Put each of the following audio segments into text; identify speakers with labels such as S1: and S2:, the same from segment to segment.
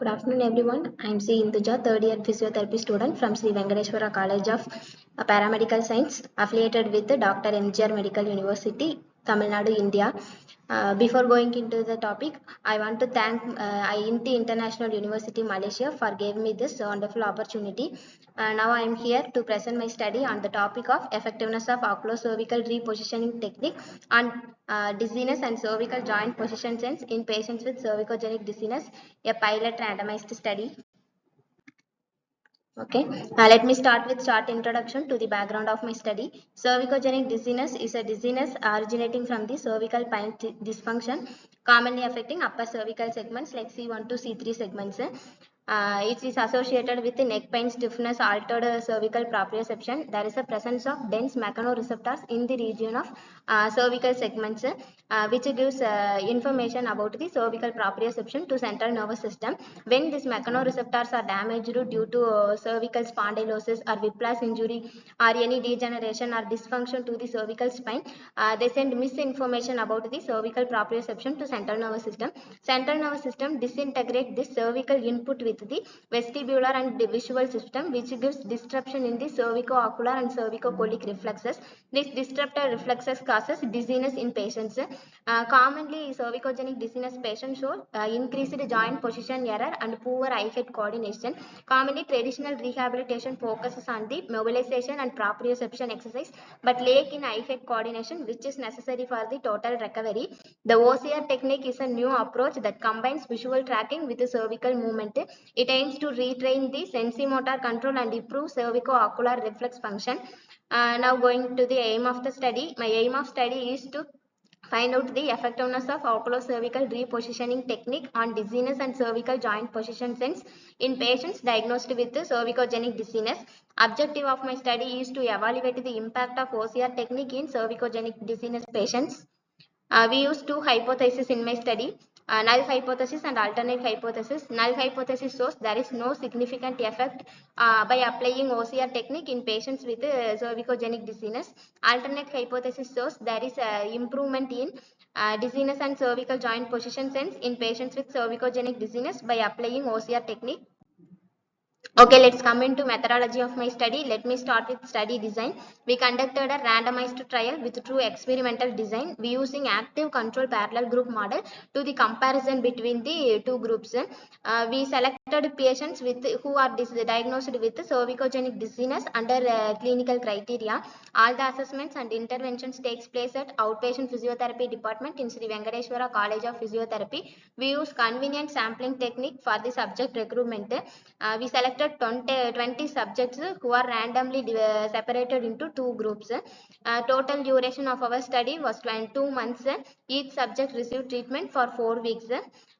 S1: Good afternoon, everyone. I am INDHUJA, third year physiotherapy student from Sri Venkateshwara College of Paramedical Science, affiliated with the Dr. MGR Medical University, Tamil Nadu, India. Before going into the topic, I want to thank Inti International University, Malaysia, for giving me this wonderful opportunity. Now I am here to present my study on the topic of effectiveness of oculocervical repositioning technique on dizziness and cervical joint position sense in patients with cervicogenic dizziness, a pilot randomized study. Okay, let me start with short introduction to the background of my study. Cervicogenic dizziness is a dizziness originating from the cervical spine dysfunction, commonly affecting upper cervical segments like C1 to C3 segments. It is associated with the neck pain, stiffness, altered cervical proprioception. There is a presence of dense mechanoreceptors in the region of cervical segments, which gives information about the cervical proprioception to central nervous system. When these mechanoreceptors are damaged due to cervical spondylosis or whiplash injury or any degeneration or dysfunction to the cervical spine, they send misinformation about the cervical proprioception to central nervous system. Central nervous system disintegrate this cervical input with the vestibular and the visual system, which gives disruption in the cervico-ocular and cervico-colic reflexes. This disrupted reflexes causes dizziness in patients. Commonly, cervicogenic dizziness patients show increased joint position error and poor eye-head coordination. Commonly, traditional rehabilitation focuses on the mobilization and proprioception exercise, but lack in eye-head coordination, which is necessary for the total recovery. The OCR technique is a new approach that combines visual tracking with the cervical movement. It aims to retrain the sensimotor control and improve cervico-ocular reflex function. Now going to the aim of the study. My aim of study is to find out the effectiveness of oculocervical repositioning technique on dizziness and cervical joint position sense in patients diagnosed with cervicogenic dizziness. Objective of my study is to evaluate the impact of OCR technique in cervicogenic dizziness patients. We use two hypotheses in my study, null hypothesis and alternate hypothesis. Null hypothesis shows there is no significant effect by applying OCR technique in patients with cervicogenic dizziness. Alternate hypothesis shows there is improvement in dizziness and cervical joint position sense in patients with cervicogenic dizziness by applying OCR technique. Okay, let's come into methodology of my study. Let me start with study design. We conducted a randomized trial with true experimental design. We using active control parallel group model to the comparison between the two groups. We selected patients with who are diagnosed with cervicogenic dizziness under clinical criteria. All the assessments and interventions takes place at outpatient physiotherapy department in Sri Venkateshwara College of Physiotherapy. We use convenient sampling technique for the subject recruitment. We selected 20 subjects who are randomly separated into two groups. Total duration of our study was 22 months. Each subject received treatment for 4 weeks.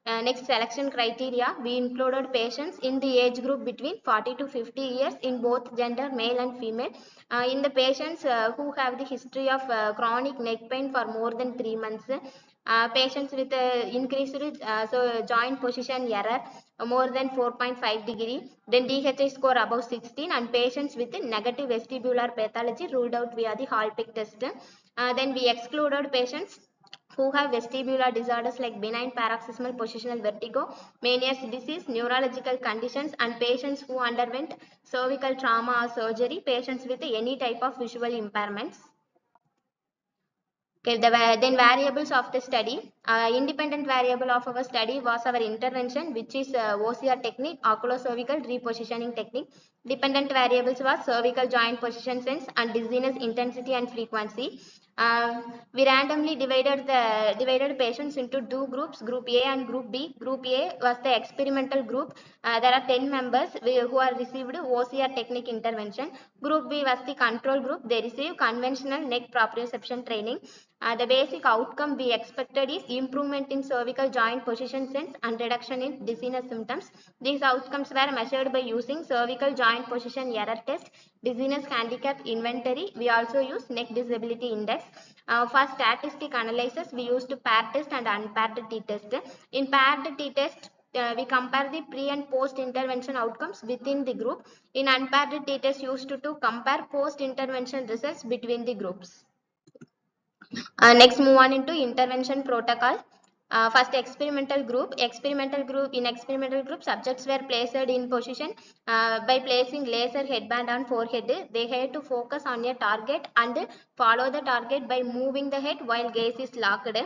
S1: Next selection criteria, we included patients in the age group between 40 to 50 years in both gender, male and female. In the patients who have the history of chronic neck pain for more than 3 months, patients with increased joint position error more than 4.5 degree, then DHI score above 16, and patients with negative vestibular pathology ruled out via the Hall-Pick test. Then we excluded patients who have vestibular disorders like benign paroxysmal positional vertigo, Meniere's disease, neurological conditions, and patients who underwent cervical trauma or surgery, patients with any type of visual impairments. Okay, then variables of the study. Independent variable of our study was our intervention, which is OCR technique, oculocervical repositioning technique. Dependent variables was cervical joint position sense and dizziness intensity and frequency. We randomly divided patients into two groups, group A and group B. Group A was the experimental group. There are 10 members who are received OCR technique intervention. Group B was the control group. They received conventional neck proprioception training. The basic outcome we expected is improvement in cervical joint position sense and reduction in dizziness symptoms. These outcomes were measured by using cervical joint position error test, dizziness handicap inventory. We also use neck disability index. For statistic analysis, we used paired test and unpaired t-test. In paired t-test, we compare the pre and post intervention outcomes within the group. In unpaired t-test used to compare post intervention results between the groups. Next, move on into intervention protocol. First, experimental group. In experimental group, subjects were placed in position by placing laser headband on forehead. They had to focus on a target and follow the target by moving the head while gaze is locked.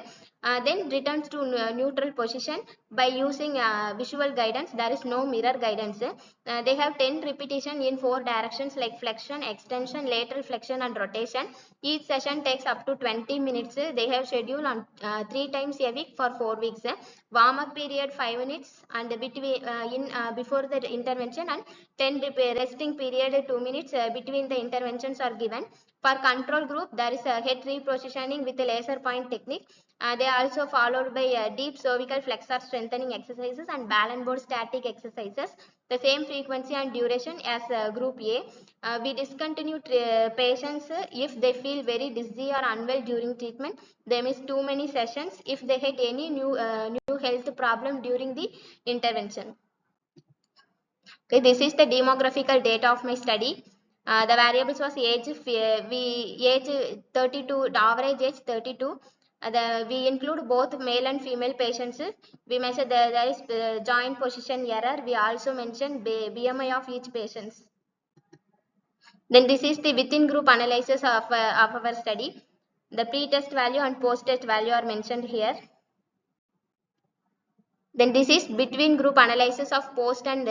S1: Then returns to neutral position by using visual guidance. There is no mirror guidance. They have 10 repetition in 4 directions like flexion, extension, lateral flexion and rotation. Each session takes up to 20 minutes. They have scheduled on 3 times a week for 4 weeks. Warm up period 5 minutes and between before the intervention, and 10 resting period 2 minutes between the interventions are given. For control group, there is a head repositioning with a laser point technique. They are also followed by deep cervical flexor strengthening exercises and balance board static exercises, the same frequency and duration as group A. We discontinue patients if they feel very dizzy or unwell during treatment. They miss too many sessions if they had any new health problem during the intervention. Okay, this is the demographical data of my study. The variables was age, age 32, the average age 32. We include both male and female patients. We measure there is joint position error. We also mention BMI of each patient. Then this is the within group analysis of our study. The pre-test value and post-test value are mentioned here. Then this is between group analysis of post and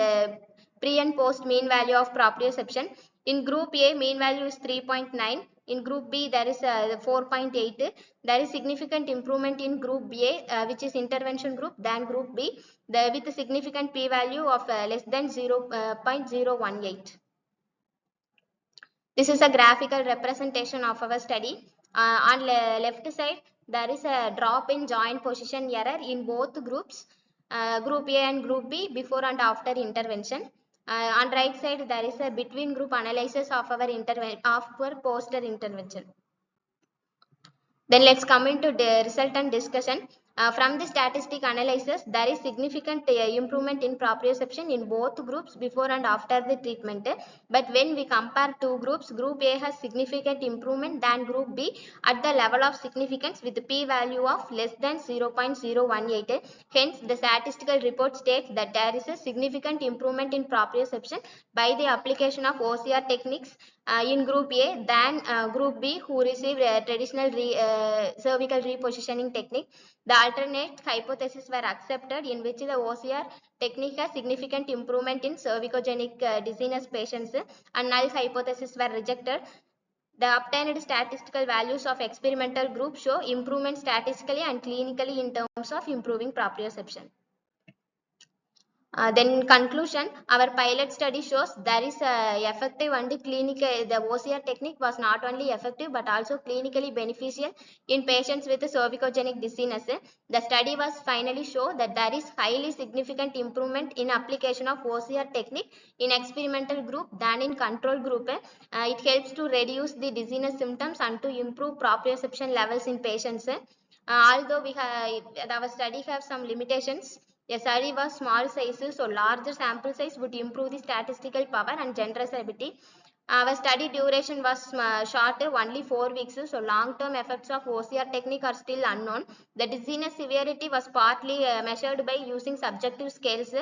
S1: pre and post mean value of proprioception. In group A, mean value is 3.9. In group B, there is 4.8. There is significant improvement in group A, which is intervention group, than group B, with a significant p value of less than 0.018. This is a graphical representation of our study. On left side, there is a drop in joint position error in both groups, group A and group B, before and after intervention. On right side, there is a between group analysis of our poster intervention. Then let's come into the result and discussion. From the statistic analysis, there is significant improvement in proprioception in both groups before and after the treatment. But when we compare two groups, group A has significant improvement than group B at the level of significance with the p-value of less than 0.018. Hence, the statistical report states that there is a significant improvement in proprioception by the application of OCR techniques in group A than group B, who received traditional cervical repositioning technique. The alternate hypotheses were accepted, in which the OCR technique has significant improvement in cervicogenic dizziness patients, and null hypotheses were rejected. The obtained statistical values of experimental group show improvement statistically and clinically in terms of improving proprioception. Then conclusion, our pilot study shows there is effective and clinical, the OCR technique was not only effective but also clinically beneficial in patients with cervicogenic dizziness. The study was finally show that there is highly significant improvement in application of OCR technique in experimental group than in control group. It helps to reduce the dizziness symptoms and to improve proprioception levels in patients. Although our study have some limitations. A study was small sizes, so larger sample size would improve the statistical power and generosity. Our study duration was short, only 4 weeks, so long-term effects of OCR technique are still unknown. The dizziness severity was partly measured by using subjective scales.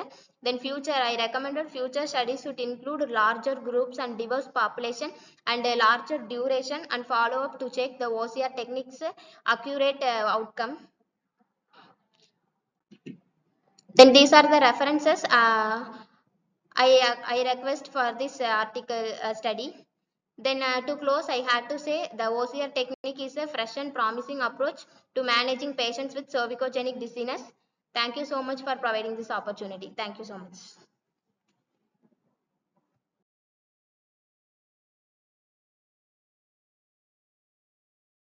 S1: Then I recommended future studies should include larger groups and diverse population and a larger duration and follow-up to check the OCR techniques accurate outcome. Then these are the references I request for this article study. Then to close, I had to say the OCR technique is a fresh and promising approach to managing patients with cervicogenic dizziness. Thank you so much for providing this opportunity. Thank you so much.